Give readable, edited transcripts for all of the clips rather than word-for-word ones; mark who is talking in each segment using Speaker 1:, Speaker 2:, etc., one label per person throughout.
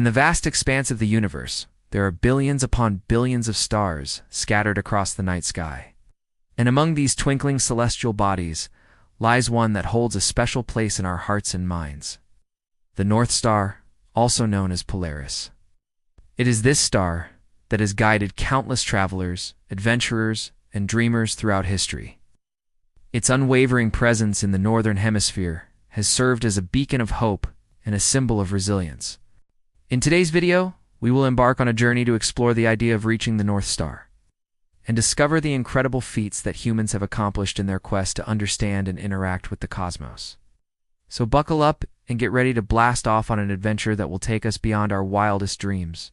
Speaker 1: In the vast expanse of the universe, there are billions upon billions of stars scattered across the night sky. And among these twinkling celestial bodies lies one that holds a special place in our hearts and minds: the North Star, also known as Polaris. It is this star that has guided countless travelers, adventurers, and dreamers throughout history. Its unwavering presence in the northern hemisphere has served as a beacon of hope and a symbol of resilience. In today's video, we will embark on a journey to explore the idea of reaching the North Star and discover the incredible feats that humans have accomplished in their quest to understand and interact with the cosmos. So buckle up and get ready to blast off on an adventure that will take us beyond our wildest dreams.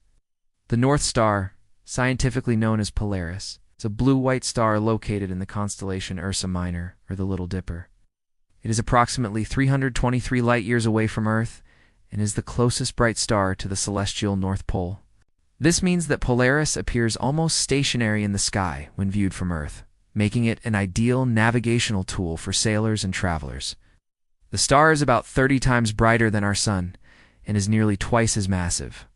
Speaker 1: The North Star, scientifically known as Polaris, is a blue-white star located in the constellation Ursa Minor, or the Little Dipper. It is approximately 323 light-years away from Earth and is the closest bright star to the celestial North Pole. This means that Polaris appears almost stationary in the sky when viewed from Earth, making it an ideal navigational tool for sailors and travelers. The star is about 30 times brighter than our Sun and is nearly twice as massive.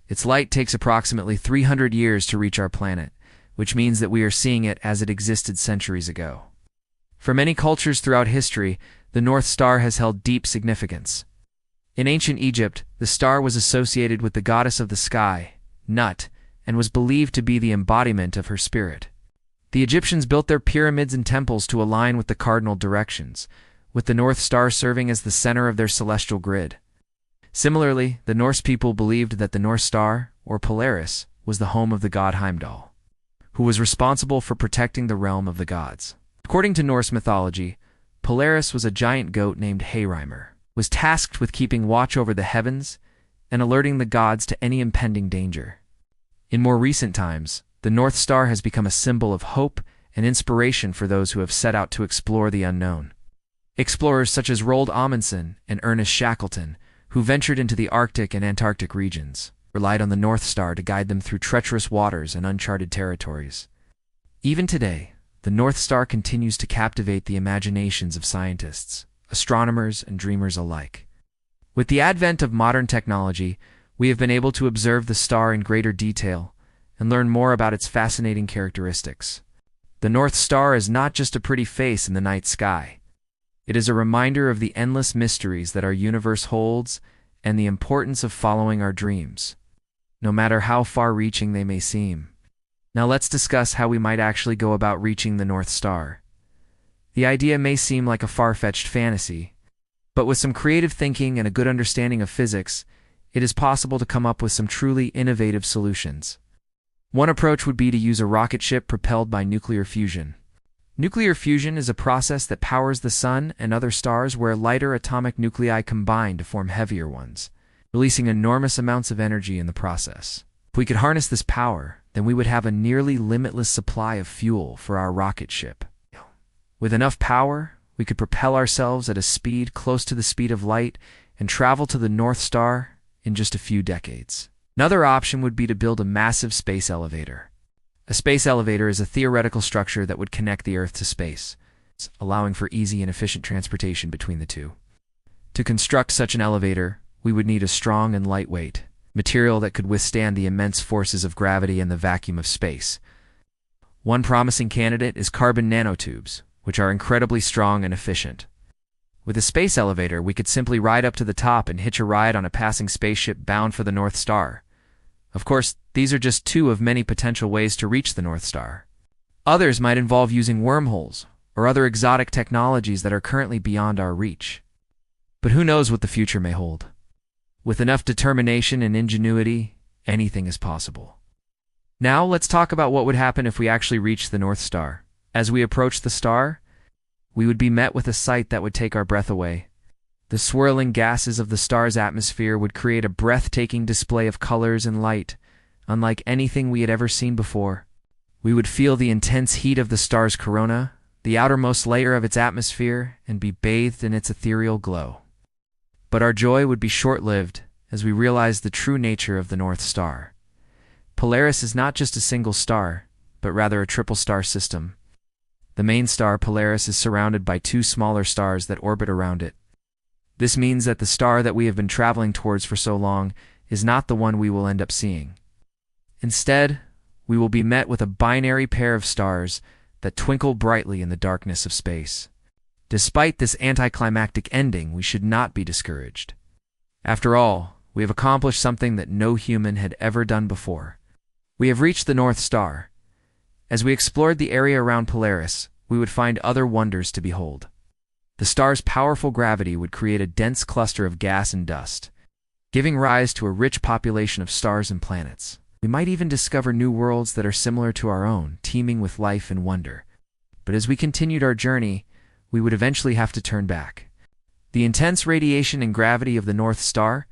Speaker 1: Its light takes approximately 300 years to reach our planet, which means that we are seeing it as it existed centuries ago. For many cultures throughout history, the North Star has held deep significance. In ancient Egypt, the star was associated with the goddess of the sky, Nut, and was believed to be the embodiment of her spirit. The Egyptians built their pyramids and temples to align with the cardinal directions, with the North Star serving as the center of their celestial grid. Similarly, the Norse people believed that the North Star, or Polaris, was the home of the god Heimdall, who was responsible for protecting the realm of the gods. According to Norse mythology, Polaris was a giant goat named Heimir, was tasked with keeping watch over the heavens and alerting the gods to any impending danger. In more recent times, the North Star has become a symbol of hope and inspiration for those who have set out to explore the unknown. Explorers such as Roald Amundsen and Ernest Shackleton, who ventured into the Arctic and Antarctic regions, relied on the North Star to guide them through treacherous waters and uncharted territories. Even today, the North Star continues to captivate the imaginations of scientists, astronomers, and dreamers alike. With the advent of modern technology, we have been able to observe the star in greater detail and learn more about its fascinating characteristics. The North Star is not just a pretty face in the night sky. It is a reminder of the endless mysteries that our universe holds and the importance of following our dreams, no matter how far-reaching they may seem. Now let's discuss how we might actually go about reaching the North Star. The idea may seem like a far-fetched fantasy, but with some creative thinking and a good understanding of physics, it is possible to come up with some truly innovative solutions. One approach would be to use a rocket ship propelled by nuclear fusion. Nuclear fusion is a process that powers the Sun and other stars where lighter atomic nuclei combine to form heavier ones, releasing enormous amounts of energy in the process. If we could harness this power, then we would have a nearly limitless supply of fuel for our rocket ship. With enough power, we could propel ourselves at a speed close to the speed of light and travel to the North Star in just a few decades. Another option would be to build a massive space elevator. A space elevator is a theoretical structure that would connect the Earth to space, allowing for easy and efficient transportation between the two. To construct such an elevator, we would need a strong and lightweight material that could withstand the immense forces of gravity and the vacuum of space. One promising candidate is carbon nanotubes, which are incredibly strong and efficient. With a space elevator, we could simply ride up to the top and hitch a ride on a passing spaceship bound for the North Star. Of course, these are just two of many potential ways to reach the North Star. Others might involve using wormholes or other exotic technologies that are currently beyond our reach. But who knows what the future may hold? With enough determination and ingenuity, anything is possible. Now let's talk about what would happen if we actually reached the North Star. As we approach the star, we would be met with a sight that would take our breath away. The swirling gases of the star's atmosphere would create a breathtaking display of colors and light, unlike anything we had ever seen before. We would feel the intense heat of the star's corona, the outermost layer of its atmosphere, and be bathed in its ethereal glow. But our joy would be short-lived as we realized the true nature of the North Star. Polaris is not just a single star, but rather a triple star system. The main star, Polaris, is surrounded by two smaller stars that orbit around it. This means that the star that we have been traveling towards for so long is not the one we will end up seeing. Instead, we will be met with a binary pair of stars that twinkle brightly in the darkness of space. Despite this anticlimactic ending, we should not be discouraged. After all, we have accomplished something that no human had ever done before. We have reached the North Star. As we explored the area around Polaris, we would find other wonders to behold. The star's powerful gravity would create a dense cluster of gas and dust, giving rise to a rich population of stars and planets. We might even discover new worlds that are similar to our own, teeming with life and wonder. But as we continued our journey, we would eventually have to turn back. The intense radiation and gravity of the North Star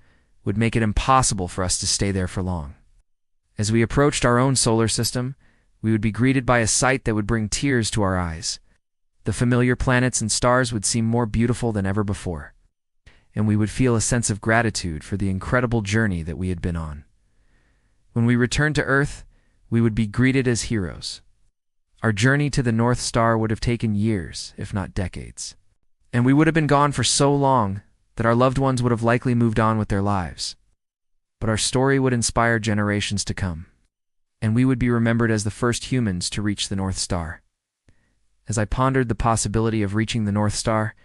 Speaker 1: would make it impossible for us to stay there for long. As we approached our own solar system, we would be greeted by a sight that would bring tears to our eyes. The familiar planets and stars would seem more beautiful than ever before, and we would feel a sense of gratitude for the incredible journey that we had been on. When we returned to Earth, we would be greeted as heroes. Our journey to the North Star would have taken years, if not decades. And we would have been gone for so long that our loved ones would have likely moved on with their lives. But our story would inspire generations to come, and we would be remembered as the first humans to reach the North Star. As I pondered the possibility of reaching the North Star,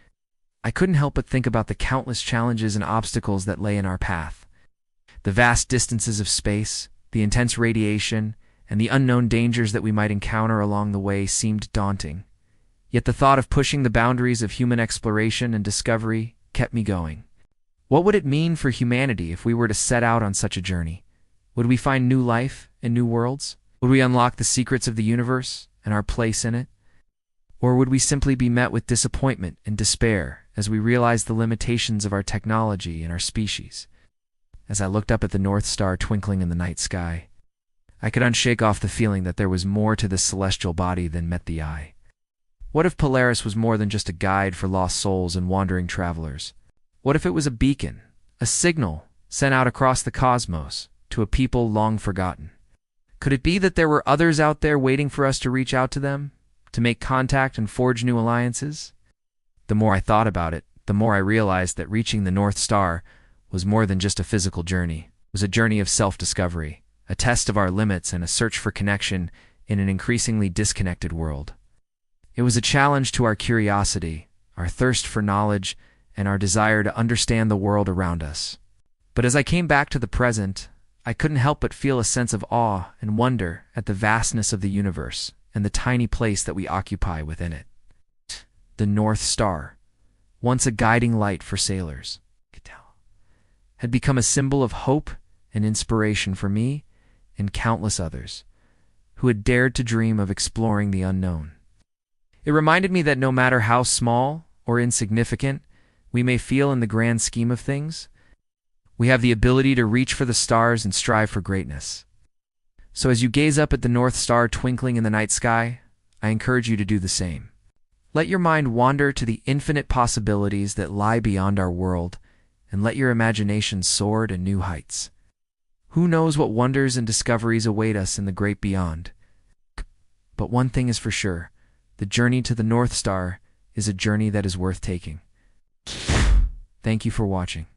Speaker 1: I couldn't help but think about the countless challenges and obstacles that lay in our path. The vast distances of space, the intense radiation, and the unknown dangers that we might encounter along the way seemed daunting. Yet the thought of pushing the boundaries of human exploration and discovery kept me going. What would it mean for humanity if we were to set out on such a journey? Would we find new life and new worlds? Would we unlock the secrets of the universe and our place in it? Or would we simply be met with disappointment and despair as we realized the limitations of our technology and our species? As I looked up at the North Star twinkling in the night sky, I could unshake off the feeling that there was more to this celestial body than met the eye. What if Polaris was more than just a guide for lost souls and wandering travelers? What if it was a beacon, a signal sent out across the cosmos to a people long forgotten? Could it be that there were others out there waiting for us to reach out to them, to make contact and forge new alliances? The more I thought about it, the more I realized that reaching the North Star was more than just a physical journey. It was a journey of self-discovery, a test of our limits and a search for connection in an increasingly disconnected world. It was a challenge to our curiosity, our thirst for knowledge, and our desire to understand the world around us. But as I came back to the present, I couldn't help but feel a sense of awe and wonder at the vastness of the universe and the tiny place that we occupy within it. The North Star, once a guiding light for sailors, had become a symbol of hope and inspiration for me and countless others who had dared to dream of exploring the unknown. It reminded me that no matter how small or insignificant we may feel in the grand scheme of things, we have the ability to reach for the stars and strive for greatness. So as you gaze up at the North Star twinkling in the night sky, I encourage you to do the same. Let your mind wander to the infinite possibilities that lie beyond our world, and let your imagination soar to new heights. Who knows what wonders and discoveries await us in the great beyond? But one thing is for sure, the journey to the North Star is a journey that is worth taking. Thank you for watching.